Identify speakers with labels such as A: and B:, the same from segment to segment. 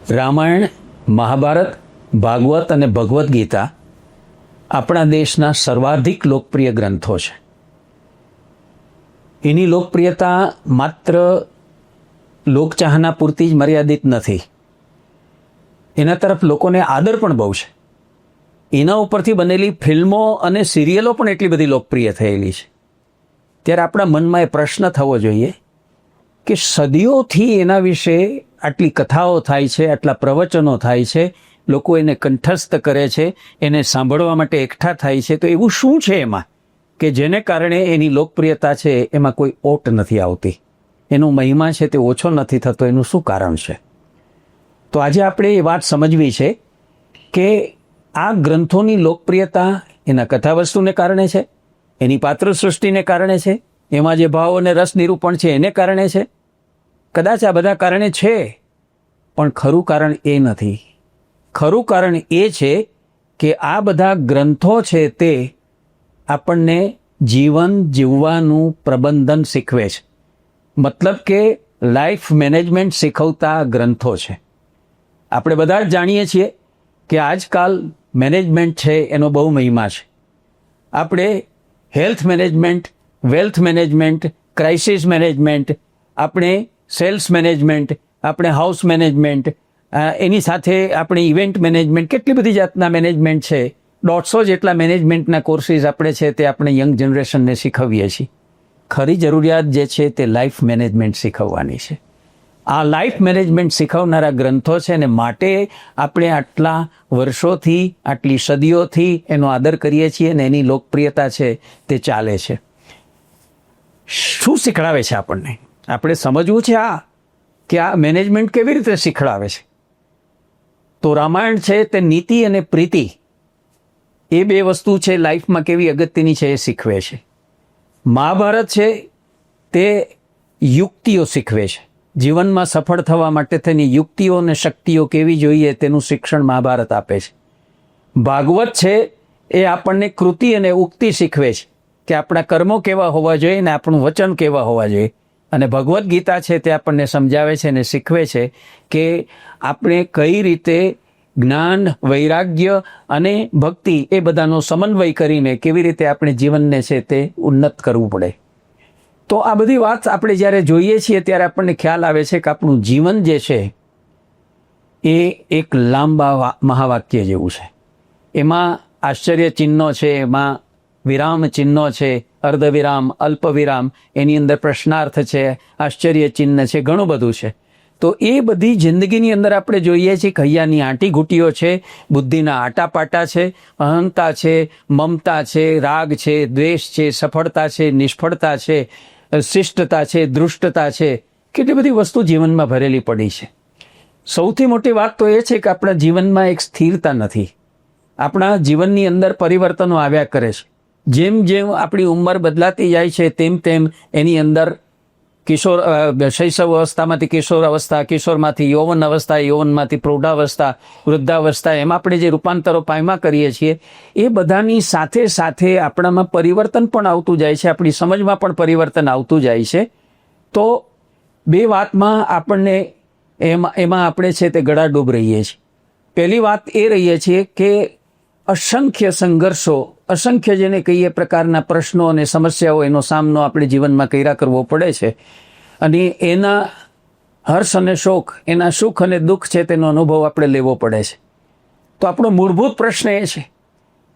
A: રામાયણ, મહાભારત, ભાગવત અને ભગવદ્ ગીતા આપણા દેશના સર્વાધિક લોકપ્રિય ગ્રંથો છે. એની લોકપ્રિયતા માત્ર લોકચાહના પૂરતી જ મર્યાદિત નથી. એના તરફ લોકોને આદર પણ બહુ છે. એના ઉપરથી બનેલી ફિલ્મો અને સિરિયલો પણ એટલી બધી લોકપ્રિય થયેલી છે. ત્યારે આપણા મનમાં એ પ્રશ્ન થવો જોઈએ કે સદીઓથી એના વિશે આટલી કથાઓ થાય છે, આટલા પ્રવચનો થાય છે, લોકો એને કંઠસ્થ કરે છે, એને સાંભળવા માટે એકઠા થાય છે, તો એવું શું છે એમાં કે જેને કારણે એની લોકપ્રિયતા છે એમાં કોઈ ઓટ નથી આવતી, એનો મહિમા છે તે ઓછો નથી થતો? એનું શું કારણ છે? તો આજે આપણે એ વાત સમજવી છે કે આ ગ્રંથોની લોકપ્રિયતા એના કથાવસ્તુને કારણે છે, એની પાત્ર સૃષ્ટિને કારણે છે, એમાં જે ભાવ અને રસ નિરૂપણ છે એને કારણે છે. કદાચ આ બધા કારણે છે, પણ ખરું કારણ એ નથી. ખરું કારણ એ છે કે આ બધા ગ્રંથો છે તે આપણને જીવન જીવવાનું પ્રબંધન શીખવે છે. મતલબ કે લાઈફ મેનેજમેન્ટ શીખવતા ગ્રંથો છે. આપણે બધા જ જાણીએ છીએ કે આજકાલ મેનેજમેન્ટ છે એનો બહુ મહિમા છે. આપણે health management, wealth management, crisis management, આપણે સેલ્સ મેનેજમેન્ટ, આપણે હાઉસ મેનેજમેન્ટ, એની સાથે આપણે ઇવેન્ટ મેનેજમેન્ટ, કેટલી બધી જાતના મેનેજમેન્ટ છે. 150 જેટલા મેનેજમેન્ટના કોર્સીસ આપણે છે તે આપણે યંગ જનરેશનને શીખવીએ છીએ. ખરી જરૂરિયાત જે છે તે લાઈફ મેનેજમેન્ટ શીખવવાની છે. આ લાઈફ મેનેજમેન્ટ શીખવનારા ગ્રંથો છે અને માટે આપણે આટલા વર્ષોથી, આટલી સદીઓથી એનો આદર કરીએ છીએ અને એની લોકપ્રિયતા છે તે ચાલે છે. શું શીખડાવે છે આપણને? આપણે સમજવું છે કે આ મેનેજમેન્ટ કેવી રીતે શીખડાવે છે. તો રામાયણ છે તે નીતિ અને પ્રીતિ એ બે વસ્તુ છે લાઈફમાં કેવી અગત્યની છે એ શીખવે છે. મહાભારત છે તે યુક્તિઓ શીખવે છે. જીવનમાં સફળ થવા માટે તેની યુક્તિઓ અને શક્તિઓ કેવી જોઈએ તેનું શિક્ષણ મહાભારત આપે છે. ભાગવત છે એ આપણને કૃતિ અને ઉક્તિ શીખવે છે કે આપણા કર્મો કેવા હોવા જોઈએ અને આપણું વચન કેવા હોવા જોઈએ. અને ભગવદ્ ગીતા છે તે આપણને સમજાવે છે અને શીખવે છે કે આપણે કઈ રીતે જ્ઞાન, વૈરાગ્ય અને ભક્તિ એ બધાનો સમન્વય કરીને કેવી રીતે આપણે જીવનને છે તે ઉન્નત કરવું પડે. તો આ બધી વાત આપણે જ્યારે જોઈએ છીએ ત્યારે આપણને ખ્યાલ આવે છે કે આપણું જીવન જે છે એ એક લાંબા મહાવાક્ય જેવું છે. એમાં આશ્ચર્ય ચિહ્નો છે, એમાં વિરામ ચિહ્નો છે, અર્ધવિરામ, અલ્પવિરામ, એની અંદર પ્રશ્નાર્થ છે, આશ્ચર્ય ચિહ્ન છે, ઘણું બધું છે. તો એ બધી જિંદગીની અંદર આપણે જોઈએ છીએ કે હૈયાની આંટી ઘૂંટીઓ છે, બુદ્ધિના આટાપાટા છે, અહંતા છે, મમતા છે, રાગ છે, દ્વેષ છે, સફળતા છે, નિષ્ફળતા છે, શિષ્ટતા છે, દૃષ્ટતા છે, કેટલી બધી વસ્તુ જીવનમાં ભરેલી પડી છે. સૌથી મોટી વાત તો એ છે કે આપણા જીવનમાં એક સ્થિરતા નથી. આપણા જીવનની અંદર પરિવર્તનો આવ્યા કરે છે. જેમ જેમ આપણી ઉંમર બદલાતી જાય છે તેમ તેમ એની અંદર શૈશવ અવસ્થામાંથી કિશોર અવસ્થા, કિશોરમાંથી યૌવન અવસ્થા, યૌવનમાંથી પ્રૌઢાવસ્થા, વૃદ્ધાવસ્થા, એમાં આપણે જે રૂપાંતરો પામ્યા કરીએ છીએ એ બધાની સાથે સાથે આપણામાં પરિવર્તન પણ આવતું જાય છે, આપણી સમજમાં પણ પરિવર્તન આવતું જાય છે. તો બે વાતમાં આપણને એમાં આપણે છે તે ગળાડૂબ રહીએ છીએ. પહેલી વાત એ રહીએ છીએ કે અસંખ્ય સંઘર્ષો, અસંખ્ય જેને કહીએ પ્રકારના પ્રશ્નો અને સમસ્યાઓ, એનો સામનો આપણે જીવનમાં કર્યા કરવો પડે છે. અને એના હર્ષ અને શોક, એના સુખ અને દુઃખ છે તેનો અનુભવ આપણે લેવો પડે છે. તો આપણો મૂળભૂત પ્રશ્ન એ છે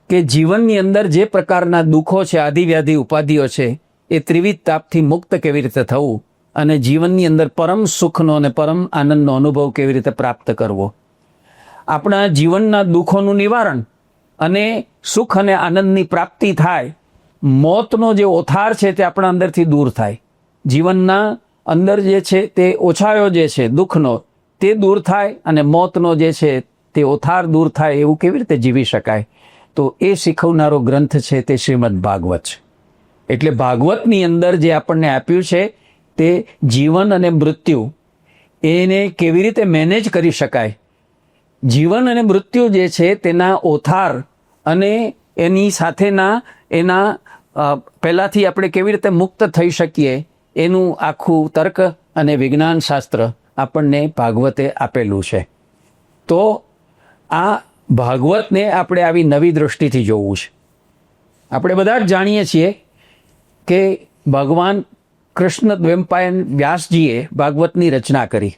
A: કે જીવનની અંદર જે પ્રકારના દુઃખો છે, આધિવ્યાધિ ઉપાધિઓ છે, એ ત્રિવિધ તાપથી મુક્ત કેવી રીતે થવું અને જીવનની અંદર પરમ સુખનો અને પરમ આનંદનો અનુભવ કેવી રીતે પ્રાપ્ત કરવો. આપણા જીવનના દુઃખોનું નિવારણ અને સુખ અને આનંદની પ્રાપ્તિ થાય, મોતનો જે ઓથાર છે તે આપણા અંદરથી દૂર થાય, જીવનના અંદર જે છે તે ઓછાયો જે છે દુઃખનો તે દૂર થાય અને મોતનો જે છે તે ઓથાર દૂર થાય, એવું કેવી રીતે જીવી શકાય? તો એ શીખવનારો ગ્રંથ છે તે શ્રીમદ ભાગવત છે. એટલે ભાગવતની અંદર જે આપણને આપ્યું છે તે જીવન અને મૃત્યુ એને કેવી રીતે મેનેજ કરી શકાય, જીવન અને મૃત્યુ જે છે તેના ઓથાર અને એની સાથેના એના પહેલાંથી આપણે કેવી રીતે મુક્ત થઈ શકીએ એનું આખું તર્ક અને વિજ્ઞાન શાસ્ત્ર આપણને ભાગવતે આપેલું છે. તો આ ભાગવતને આપણે આવી નવી દૃષ્ટિથી જોવું છે. આપણે બધા જ જાણીએ છીએ કે ભગવાન કૃષ્ણ દ્વૈપાયન વ્યાસજીએ ભાગવતની રચના કરી.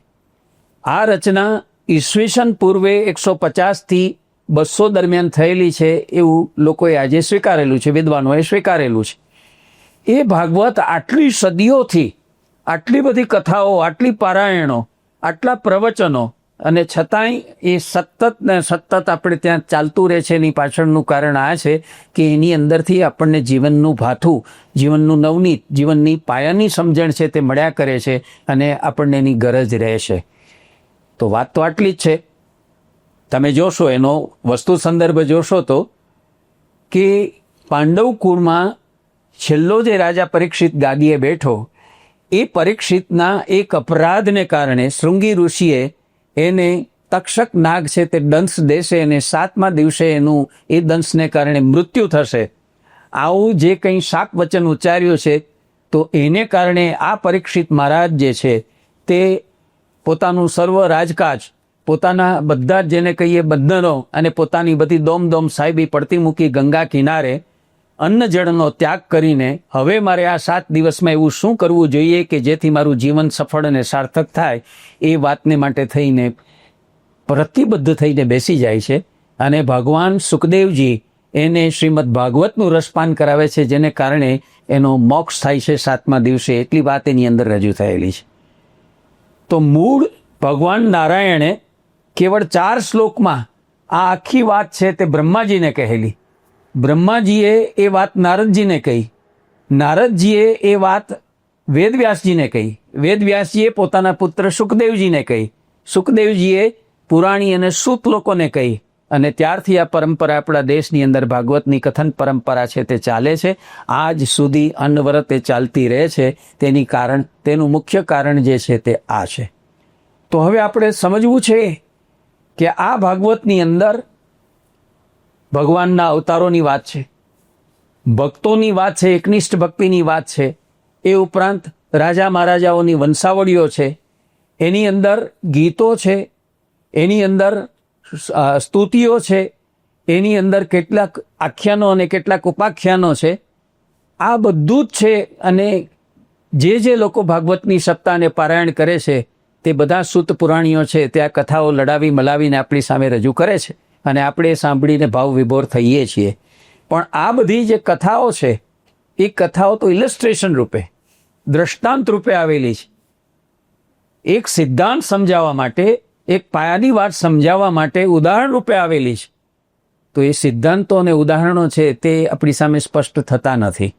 A: આ રચના ઈસવીસન પૂર્વે 150થી 200 દરમિયાન થયેલી છે એવું લોકોએ આજે સ્વીકારેલું છે, વિદ્વાનોએ સ્વીકારેલું છે. એ ભાગવત આટલી સદીઓથી, આટલી બધી કથાઓ, આટલી પારાયણો, આટલા પ્રવચનો, અને છતાંય એ સતત ને સતત આપણે ત્યાં ચાલતું રહે છે. એની પાછળનું કારણ આ છે કે એની અંદરથી આપણને જીવનનું ભાથું, જીવનનું નવનીત, જીવનની પાયાની સમજણ છે તે મળ્યા કરે છે અને આપણને એની ગરજ રહે છે. તો વાત તો આટલી જ છે. તમે જોશો, એનો વસ્તુ સંદર્ભ જોશો તો કે પાંડવ કુળમાં છેલ્લો જે રાજા પરીક્ષિત ગાદીએ બેઠો, એ પરીક્ષિતના એક અપરાધને કારણે શૃંગી ઋષિએ એને તક્ષક નાગ છે તે દંશ દેશે અને 7મા દિવસે એનું એ દંશને કારણે મૃત્યુ થશે. આવું જે કંઈ શાપ વચન ઉચ્ચાર્યું છે, તો એને કારણે આ પરીક્ષિત મહારાજ જે છે તે પોતાનું સર્વ રાજકાજ, પોતાના બધા જ જેને કહીએ બંધનો અને પોતાની બધી દોમ સાહેબી પડતી મૂકી ગંગા કિનારે અન્ન જળનો ત્યાગ કરીને હવે મારે આ 7 દિવસમાં એવું શું કરવું જોઈએ કે જેથી મારું જીવન સફળ અને સાર્થક થાય, એ વાતને માટે થઈને પ્રતિબદ્ધ થઈને બેસી જાય છે. અને ભગવાન સુખદેવજી એને શ્રીમદ ભાગવતનું રસપાન કરાવે છે, જેને કારણે એનો મોક્ષ થાય છે 7મા દિવસે. એટલી વાત એની અંદર રજૂ થયેલી છે. તો મૂળ ભગવાન નારાયણે કેવળ 4 શ્લોકમાં આ આખી વાત છે તે બ્રહ્માજીને કહેલી. બ્રહ્માજીએ એ વાત નારદજીને કહી, નારદજીએ એ વાત વેદવ્યાસજીને કહી, વેદવ્યાસજીએ પોતાના પુત્ર સુખદેવજીને કહી, સુખદેવજીએ પુરાણી અને સૂત લોકોને કહી, અને ત્યારથી આ પરંપરા આપણા દેશની અંદર ભાગવતની કથન પરંપરા છે તે ચાલે છે. આજ સુધી અનવરત એ ચાલતી રહે છે. તેનું મુખ્ય કારણ જે છે તે આ છે. તો હવે આપણે સમજવું છે કે આ ભાગવતની અંદર ભગવાનના અવતારોની વાત છે, ભક્તોની વાત છે, એકનિષ્ઠ ભક્તિની વાત છે. એ ઉપરાંત રાજા મહારાજાઓની વંશાવળીઓ છે, એની અંદર ગીતો છે, એની અંદર સ્તુતિઓ છે, એની અંદર કેટલાક આખ્યાનો અને કેટલાક ઉપાખ્યાનો છે. આ બધું જ છે. અને જે લોકો ભાગવતની સપ્તાહને પારાયણ કરે છે તે બધા સૂત પુરાણીઓ છે તે આ કથાઓ લડાવી મલાવીને આપણી સામે રજૂ કરે છે અને આપણે સાંભળીને ભાવ વિભોર થઈએ છીએ. પણ આ બધી જે કથાઓ છે એ કથાઓ તો ઇલસ્ટ્રેશન રૂપે, દ્રષ્ટાંત રૂપે આવેલી છે. એક સિદ્ધાંત સમજાવવા માટે, એક પાયાની વાત સમજાવવા માટે ઉદાહરણ રૂપે આવેલી છે. તો એ સિદ્ધાંતો અને ઉદાહરણો છે તે આપણી સામે સ્પષ્ટ થતા નથી.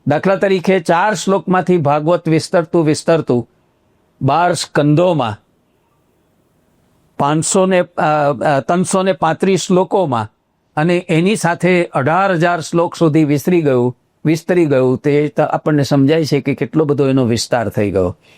A: દાખલા તરીકે 4 શ્લોકમાંથી ભાગવત વિસ્તરતું 12 સ્કંદોમાં 335 શ્લોકોમાં અને એની સાથે 18,000 શ્લોક સુધી વિસ્તરી ગયું તે આપણને સમજાય છે કે કેટલો બધો એનો વિસ્તાર થઈ ગયો.